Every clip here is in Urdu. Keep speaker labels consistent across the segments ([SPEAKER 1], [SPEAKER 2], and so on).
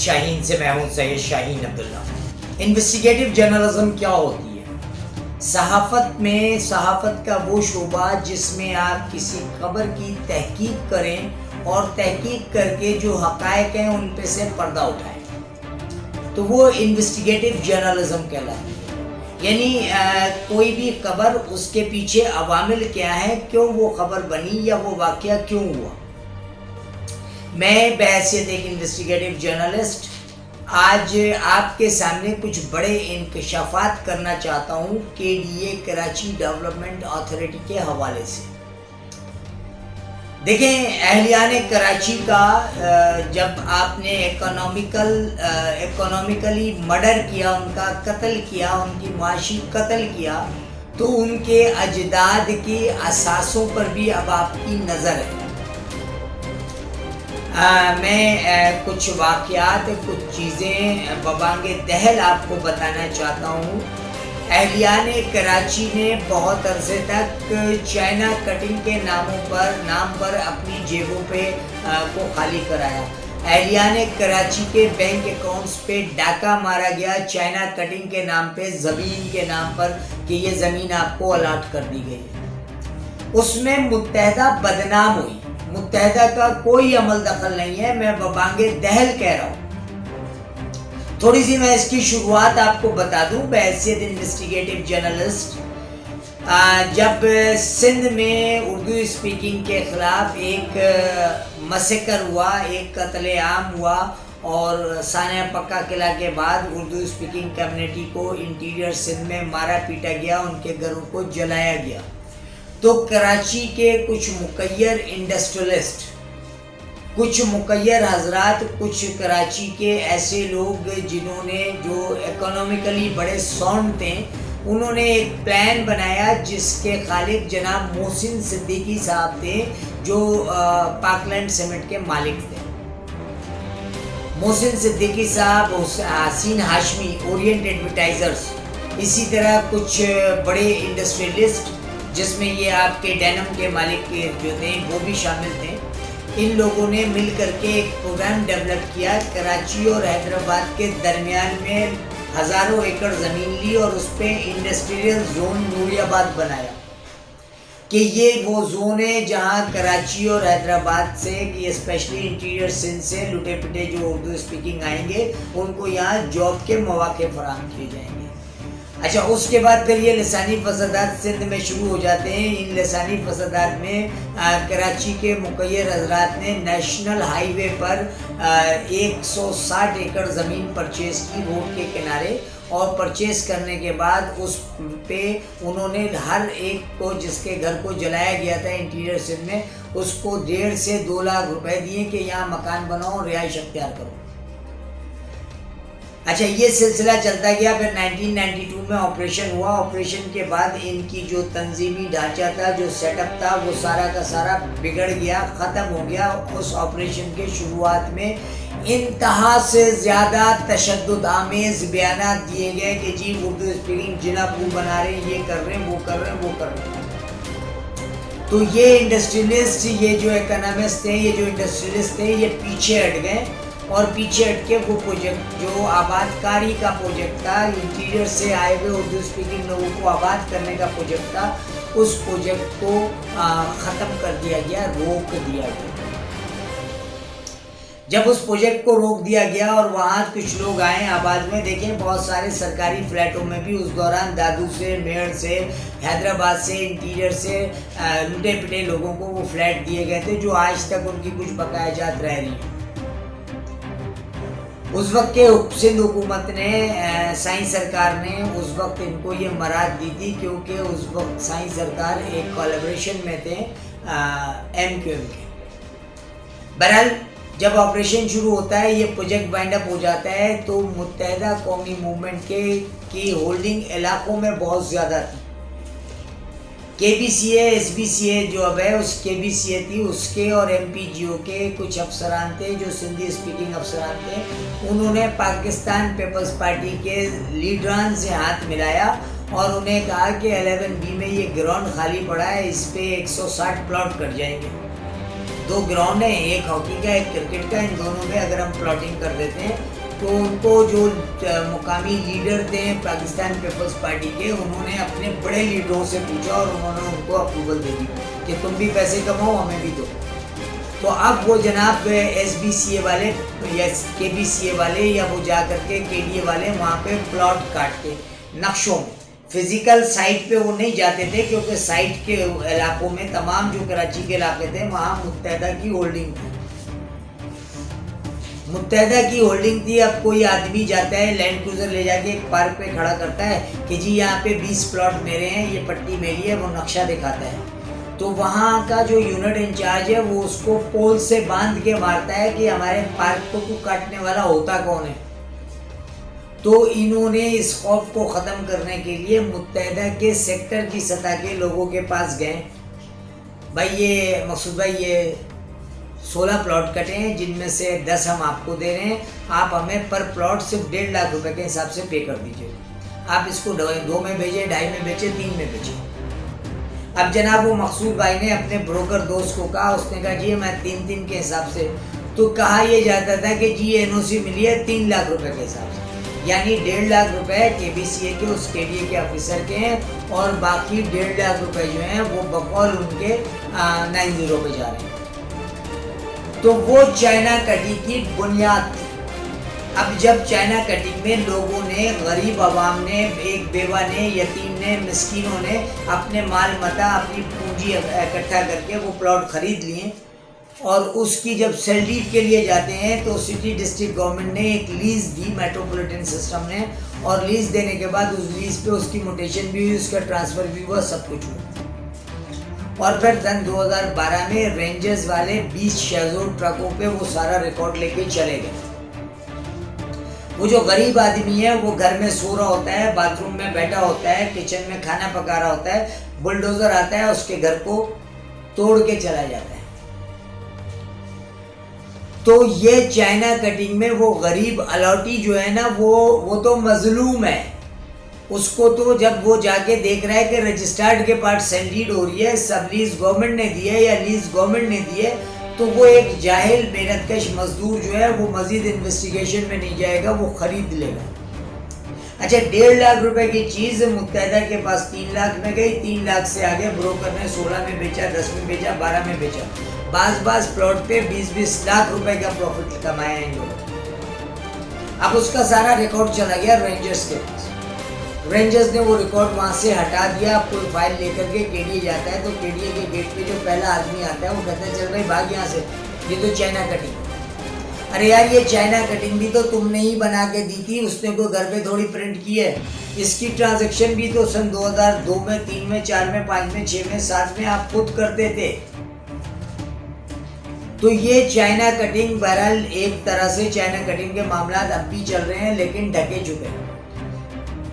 [SPEAKER 1] شاہین سے میں ہوں سید شاہین عبداللہ۔ انویسٹیگیٹو جرنلزم کیا ہوتی ہے؟ صحافت میں صحافت کا وہ شعبہ جس میں آپ کسی خبر کی تحقیق کریں اور تحقیق کر کے جو حقائق ہیں ان پہ سے پردہ اٹھائیں، تو وہ انویسٹیگیٹو جرنلزم کہلاتی ہے۔ یعنی کوئی بھی خبر، اس کے پیچھے عوامل کیا ہیں، کیوں وہ خبر بنی یا وہ واقعہ کیوں ہوا۔ میں بحیثیت ایک انویسٹیگیٹو جرنلسٹ آج آپ کے سامنے کچھ بڑے انکشافات کرنا چاہتا ہوں KDA کراچی ڈیولپمنٹ اتھارٹی کے حوالے سے۔ دیکھیں، اہلیان کراچی کا جب آپ نے اکنامیکلی مرڈر کیا، ان کا قتل کیا، ان کی معاشی قتل کیا، تو ان کے اجداد کی اثاثوں پر بھی اب آپ کی نظر ہے۔ میں کچھ واقعات، کچھ چیزیں ببانگ دہل آپ کو بتانا چاہتا ہوں۔ اہلیان کراچی نے بہت عرصے تک چائنا کٹنگ کے نام پر اپنی جیبوں کو خالی کرایا۔ اہلیان کراچی کے بینک اکاؤنٹس پہ ڈاکہ مارا گیا چائنا کٹنگ کے نام پہ، زمین کے نام پر، کہ یہ زمین آپ کو الاٹ کر دی گئی ہے۔ اس میں متحدہ بدنام ہوئی۔ متحدہ کا کوئی عمل دخل نہیں ہے، میں ببانگ دہل کہہ رہا ہوں۔ تھوڑی سی میں اس کی شروعات آپ کو بتا دوں بحیثیت انویسٹیگیٹو جرنلسٹ۔ جب سندھ میں اردو اسپیکنگ کے خلاف ایک مسیکر ہوا، ایک قتل عام ہوا، اور سانحہ پکا قلعہ کے بعد اردو اسپیکنگ کمیونٹی کو انٹیریئر سندھ میں مارا پیٹا گیا، ان کے گھروں کو جلایا گیا، تو کراچی کے کچھ مقیر انڈسٹریلسٹ، کچھ مقیر حضرات، کچھ کراچی کے ایسے لوگ جو اکنامیکلی بڑے ساؤنڈ تھے، انہوں نے ایک پلان بنایا جس کے خالق جناب محسن صدیقی صاحب تھے، جو پاکلینڈ سیمنٹ کے مالک تھے۔ محسن صدیقی صاحب، حسین ہاشمی، اورینٹ ایڈورٹائزرز، اسی طرح کچھ بڑے انڈسٹریلسٹ، جس میں یہ آپ کے ڈینم کے مالک جو تھے وہ بھی شامل تھے۔ ان لوگوں نے مل کر کے ایک پروگرام ڈیولپ کیا، کراچی اور حیدرآباد کے درمیان میں ہزاروں ایکڑ زمین لی اور اس پہ انڈسٹریل زون نوری آباد بنایا، کہ یہ وہ زون ہے جہاں کراچی اور حیدرآباد سے، یہ اسپیشلی انٹیریئر سندھ سے لٹے پٹے جو اردو اسپیکنگ آئیں گے، ان کو یہاں جاب کے مواقع فراہم کیے جائیں گے۔ اچھا، اس کے بعد پھر یہ لسانی فسادات سندھ میں شروع ہو جاتے ہیں۔ ان لسانی فسادات میں کراچی کے مقیر حضرات نے نیشنل ہائی وے پر 160 ایکڑ زمین پرچیز کی روڈ کے کنارے، اور پرچیز کرنے کے بعد اس پہ انہوں نے ہر ایک کو، جس کے گھر کو جلایا گیا تھا انٹیریئر سندھ میں، اس کو 1.5 سے 2 لاکھ روپے دیے کہ یہاں مکان بناؤ، رہائش اختیار کرو۔ اچھا، یہ سلسلہ چلتا گیا۔ پھر 1992 میں آپریشن ہوا۔ آپریشن کے بعد ان کی جو تنظیمی ڈھانچہ تھا، جو سیٹ اپ تھا، وہ سارا کا سارا بگڑ گیا، ختم ہو گیا۔ اس آپریشن کے شروعات میں انتہا سے زیادہ تشدد آمیز بیانات دیے گئے کہ جی اردو اسپیکنگ جنا پور بنا رہے ہیں، یہ کر رہے ہیں، وہ کر رہے ہیں، وہ کر رہے ہیں۔ تو یہ انڈسٹریلسٹ، یہ جو اکنامسٹ تھے، یہ جو انڈسٹریلسٹ تھے، یہ پیچھے ہٹ گئے، اور پیچھے ہٹ کے وہ پروجیکٹ جو آباد کاری کا پروجیکٹ تھا، انٹیریئر سے آئے ہوئے اردو اسپیکنگ لوگوں کو آباد کرنے کا پروجیکٹ تھا، اس پروجیکٹ کو ختم کر دیا گیا، روک دیا گیا۔ جب اس پروجیکٹ کو روک دیا گیا اور وہاں کچھ لوگ آئے آباد میں، دیکھیں بہت سارے سرکاری فلیٹوں میں بھی اس دوران دادو سے، میڑ سے، حیدرآباد سے، انٹیریئر سے لٹے پٹے لوگوں کو وہ فلیٹ دیے گئے تھے، جو آج تک ان کی کچھ بقایا جات رہ رہی ہیں۔ اس وقت کے سندھ حکومت نے، سائیں سرکار نے اس وقت ان کو یہ مراد دی تھی، کیونکہ اس وقت سائیں سرکار ایک کولیبریشن میں تھے MQM کے۔ بہرحال جب آپریشن شروع ہوتا ہے، یہ پروجیکٹ بائنڈ اپ ہو جاتا ہے، تو متحدہ قومی موومنٹ کی ہولڈنگ علاقوں میں بہت زیادہ تھی۔ KBCA SBCA جو اب ہے، اس KBCA تھی، اس کے اور MPGO کے کچھ افسران تھے جو سندھی اسپیکنگ افسران تھے، انہوں نے پاکستان پیپلز پارٹی کے لیڈران سے ہاتھ ملایا اور انہیں کہا کہ 11B میں یہ گراؤنڈ خالی پڑا ہے، اس پہ 160 پلاٹ کٹ جائیں گے۔ 2 گراؤنڈ ہیں، ایک ہاکی کا ایک کرکٹ کا، ان دونوں میں اگر ہم پلاٹنگ کر دیتے ہیں تو ان کو جو مقامی لیڈر تھے پاکستان پیپلز پارٹی کے، انہوں نے اپنے بڑے لیڈروں سے پوچھا اور انہوں نے ان کو اپروول دے دی کہ تم بھی پیسے کماؤ ہمیں بھی دو۔ تو اب وہ جناب ایس بی سی اے والے یا کے بی سی اے والے یا وہ جا کر کے کے ڈی اے والے وہاں پہ پلاٹ کاٹتے نقشوں میں، فزیکل سائٹ پہ وہ نہیں جاتے تھے کیونکہ سائٹ کے علاقوں میں تمام جو کراچی کے علاقے تھے وہاں متحدہ کی ہولڈنگ تھی، متحدہ کی ہولڈنگ تھی۔ اب کوئی آدمی جاتا ہے لینڈ کروزر لے جا کے ایک پارک پہ کھڑا کرتا ہے کہ جی یہاں پہ 20 پلاٹ میرے ہیں، یہ پٹی میری ہے، وہ نقشہ دکھاتا ہے، تو وہاں کا جو یونٹ انچارج ہے وہ اس کو پول سے باندھ کے مارتا ہے کہ ہمارے پارک کو کاٹنے والا ہوتا کون ہے۔ تو انہوں نے اس خوف کو ختم کرنے کے لیے متحدہ کے سیکٹر کی سطح کے لوگوں کے پاس گئے، بھائی یہ مقصود بھائی یہ 16 پلاٹ کٹے ہیں جن میں سے 10 ہم آپ کو دے رہے ہیں، آپ ہمیں پر پلاٹ صرف 1.5 لاکھ روپے کے حساب سے پے کر دیجیے، آپ اس کو 2 میں بھیجیں، 2.5 میں بیچیں، 3 میں بیچیں۔ اب جناب وہ مقصود بھائی نے اپنے بروکر دوست کو کہا، اس نے کہا جی میں 3 کے حساب سے، تو کہا یہ جاتا تھا کہ جی این او سی ملی ہے 3 لاکھ روپے کے حساب سے، یعنی 1.5 لاکھ روپے کے بی سی اے کے اس کے ڈی اے کے آفیسر کے ہیں اور باقی 1.5 لاکھ روپے جو ہیں وہ بقول ان کے 90 پہ جا رہے ہیں۔ تو وہ چائنا کٹی کی بنیاد تھی۔ اب جب چائنا کٹنگ میں لوگوں نے، غریب عوام نے، ایک بیوہ نے، یتیم نے، مسکینوں نے اپنے مال متا، اپنی پونجی اکٹھا کر کے وہ پلاٹ خرید لیے اور اس کی جب سیل ڈیڈ کے لیے جاتے ہیں تو سٹی ڈسٹرکٹ گورنمنٹ نے ایک لیز دی، میٹروپولیٹن سسٹم نے، اور لیز دینے کے بعد اس لیز پہ اس کی موٹیشن بھی ہوئی، اس کا ٹرانسفر بھی ہوا، سب کچھ ہوا۔ اور پھر سن 2012 میں رینجرز والے 20 شیزور ٹرکوں پہ وہ سارا ریکارڈ لے کے چلے گئے۔ وہ جو غریب آدمی ہے وہ گھر میں سو رہا ہوتا ہے، باتھ روم میں بیٹھا ہوتا ہے، کچن میں کھانا پکا رہا ہوتا ہے، بلڈوزر آتا ہے اس کے گھر کو توڑ کے چلا جاتا ہے۔ تو یہ چائنا کٹنگ میں وہ غریب الاٹی جو ہے نا وہ تو مظلوم ہے، اس کو تو جب وہ جا کے دیکھ رہا ہے کہ رجسٹرڈ کے پارٹ سیل ہو رہی ہے، سب لیز گورنمنٹ نے دی ہے یا لیز گورنمنٹ نے دی ہے، تو وہ ایک جاہل محنت کش مزدور جو ہے وہ مزید انویسٹیگیشن میں نہیں جائے گا، وہ خرید لے گا۔ اچھا 1.5 لاکھ روپے کی چیز متحدہ کے پاس 3 لاکھ میں گئی، 3 لاکھ سے آگے بروکر نے 16 میں بیچا، 10 میں بیچا، 12 میں بیچا، بعض پلاٹ پہ 20 لاکھ روپے کا پروفٹ کمایا ان لوگوں۔ اب اس کا سارا ریکارڈ چلا گیا رینجرز کے پاس، رینجرز نے وہ ریکارڈ وہاں سے ہٹا دیا۔ اب کوئی فائل لے کر کے کے ڈی اے جاتا ہے تو کے ڈی اے کے گیٹ پہ جو پہلا آدمی آتا ہے وہ کہتا ہے چل بھائی بھاگ یہاں سے، یہ تو چائنا کٹنگ۔ ارے یار یہ چائنا کٹنگ بھی تو تم نے ہی بنا کے دی تھی، اس نے کوئی گھر پہ تھوڑی پرنٹ کی ہے، اس کی ٹرانزیکشن بھی تو سن 2002 میں، 3 میں، 4 میں، 5 میں، 6 میں، 7 میں آپ خود کرتے تھے۔ تو یہ چائنا کٹنگ بہرحال ایک طرح سے چائنا کٹنگ کے معاملات اب بھی چل رہے ہیں لیکن ڈھکے چھپے۔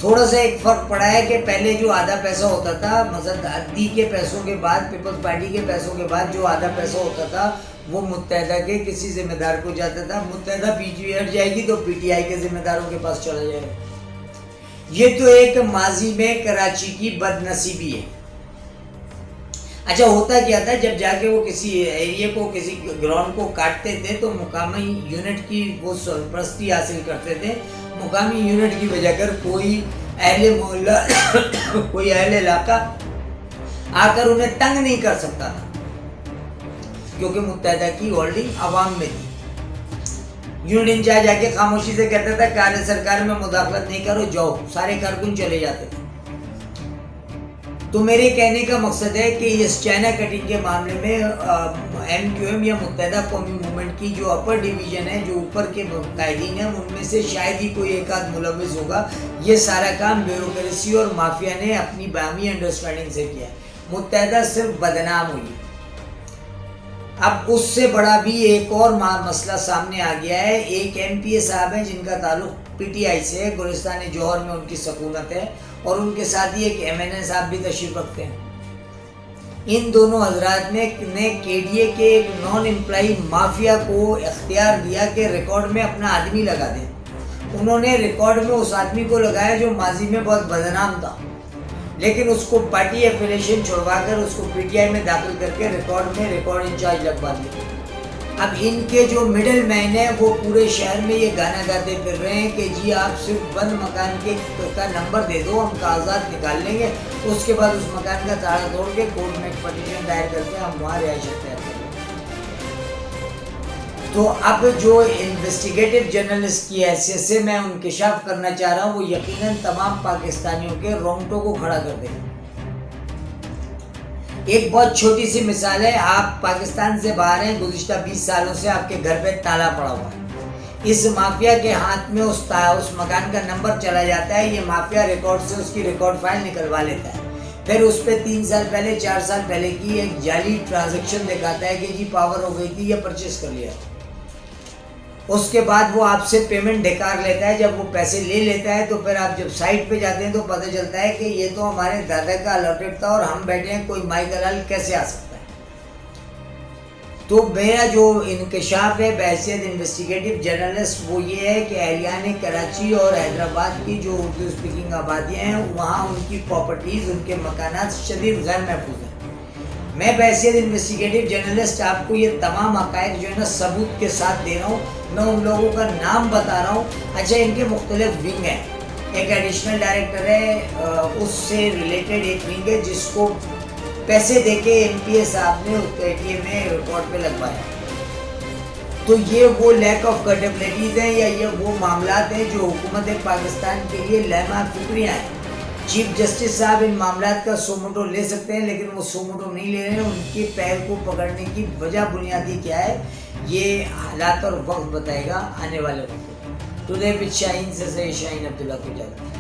[SPEAKER 1] تھوڑا سا ایک فرق پڑا ہے کہ پہلے جو آدھا پیسہ ہوتا تھا، مثلا عدی کے پیسوں کے بعد، پیپلز پارٹی کے پیسوں کے بعد جو آدھا پیسہ ہوتا تھا وہ متحدہ کے کسی ذمہ دار کو جاتا تھا، متحدہ پی ٹی آئی ہٹ جائے گی تو پی ٹی آئی کے ذمہ داروں کے پاس چلا جائے گا۔ یہ تو ایک ماضی میں کراچی کی بد نصیبی ہے۔ اچھا ہوتا کیا تھا، جب جا کے وہ کسی ایریے کو، کسی گراؤنڈ کو کاٹتے تھے تو مقامی یونٹ کی وہ سرپرستی حاصل کرتے تھے، مقامی یونٹ کی وجہ کر کوئی اہل محلہ کوئی اہل علاقہ آ کر انہیں تنگ نہیں کر سکتا تھا کیونکہ متحدہ کی ہولڈنگ عوام میں تھی۔ یونٹ انچارج جا کے خاموشی سے کہتا تھا کار سرکار میں مداخلت نہیں کرو، جاؤ، سارے کارکن چلے جاتے تھے۔ تو میرے کہنے کا مقصد ہے کہ اس چائنا کٹنگ کے معاملے میں ایم کیو ایم یا متحدہ قومی موومنٹ کی جو اپر ڈویژن ہے، جو اوپر کے قائدین ہیں، ان میں سے شاید ہی کوئی ایک آدھ ملوث ہوگا۔ یہ سارا کام بیوروکریسی اور مافیا نے اپنی باہمی انڈرسٹینڈنگ سے کیا ہے، متحدہ صرف بدنام ہوئی۔ اب اس سے بڑا بھی ایک اور مسئلہ سامنے آ گیا ہے۔ ایک ایم پی اے صاحب ہیں جن کا تعلق پی ٹی آئی سے ہے، گلستان جوہر میں ان کی سکونت ہے، اور ان کے ساتھ ہی ایک ایم این اے صاحب بھی تشریف رکھتے ہیں۔ ان دونوں حضرات نے کے ڈی اے کے ایک نان امپلائی مافیا کو اختیار دیا کہ ریکارڈ میں اپنا آدمی لگا دیں۔ انہوں نے ریکارڈ میں اس آدمی کو لگایا جو ماضی میں بہت بدنام تھا، لیکن اس کو پارٹی ایفیلیشن چھڑوا کر اس کو پی ٹی آئی میں داخل کر کے ریکارڈ انچارج لگوا دیا۔ اب ان کے جو مڈل مین ہیں وہ پورے شہر میں یہ گانا گاتے پھر رہے ہیں کہ جی آپ صرف بند مکان کا نمبر دے دو، ہم کاغذات نکال لیں گے، اس کے بعد اس مکان کا تالا توڑ کے کورٹ میں ایک پٹیشن دائر کر کے ہم وہاں رہائش اختیار کریں گے۔ تو اب جو انویسٹیگیٹو جرنلسٹ کی حیثیت سے میں انکشاف کرنا چاہ رہا ہوں، وہ یقیناً تمام پاکستانیوں کے رونگٹوں کو کھڑا کر دے گا۔ ایک بہت چھوٹی سی مثال ہے، آپ پاکستان سے باہر ہیں، گزشتہ 20 سالوں سے آپ کے گھر پہ تالا پڑا ہوا ہے، اس مافیا کے ہاتھ میں اس مکان کا نمبر چلا جاتا ہے، یہ مافیا ریکارڈ سے اس کی ریکارڈ فائل نکلوا لیتا ہے، پھر اس پہ 3 سال پہلے 4 سال پہلے کی ایک جعلی ٹرانزیکشن دکھاتا ہے کہ جی پاور ہو گئی تھی یا پرچیز کر لیا۔ اس کے بعد وہ آپ سے پیمنٹ ڈھکار لیتا ہے، جب وہ پیسے لے لیتا ہے تو پھر آپ جب سائٹ پہ جاتے ہیں تو پتہ چلتا ہے کہ یہ تو ہمارے دادا کا الاٹڈ تھا اور ہم بیٹھے ہیں، کوئی مائی دلال کیسے آ سکتا ہے۔ تو میرا جو انکشاف ہے بحیثیت انویسٹیگیٹو جرنلسٹ وہ یہ ہے کہ اہلیان کراچی اور حیدرآباد کی جو اردو اسپیکنگ آبادیاں ہیں وہاں ان کی پراپرٹیز، ان کے مکانات شدید غیر محفوظ ہیں۔ میں بحیثیت انویسٹیگیٹو جرنلسٹ آپ کو یہ تمام حقائق جو ہے نا ثبوت کے ساتھ دے رہا ہوں، میں ان لوگوں کا نام بتا رہا ہوں۔ اچھا، ان کے مختلف ونگ ہیں، ایک ایڈیشنل ڈائریکٹر ہے، اس سے ریلیٹڈ ایک ونگ ہے جس کو پیسے دے کے ایم پی اے صاحب نے اس اے ٹی ایم میں ریکارڈ پہ لگوایا۔ تو یہ وہ لیک آف کریڈیبلٹیز ہیں یا یہ وہ معاملات ہیں جو حکومت پاکستان کے لیے لہما فکریاں ہیں۔ چیف جسٹس صاحب ان معاملات کا سوموٹو لے سکتے ہیں، لیکن وہ سوموٹو نہیں لے رہے ہیں۔ ان کے پیر کو پکڑنے کی وجہ بنیادی کیا ہے، یہ حالات اور وقت بتائے گا آنے والے وقت۔ ٹوڈے وتھ شاہین سے شاہین عبداللہ کو اجازت۔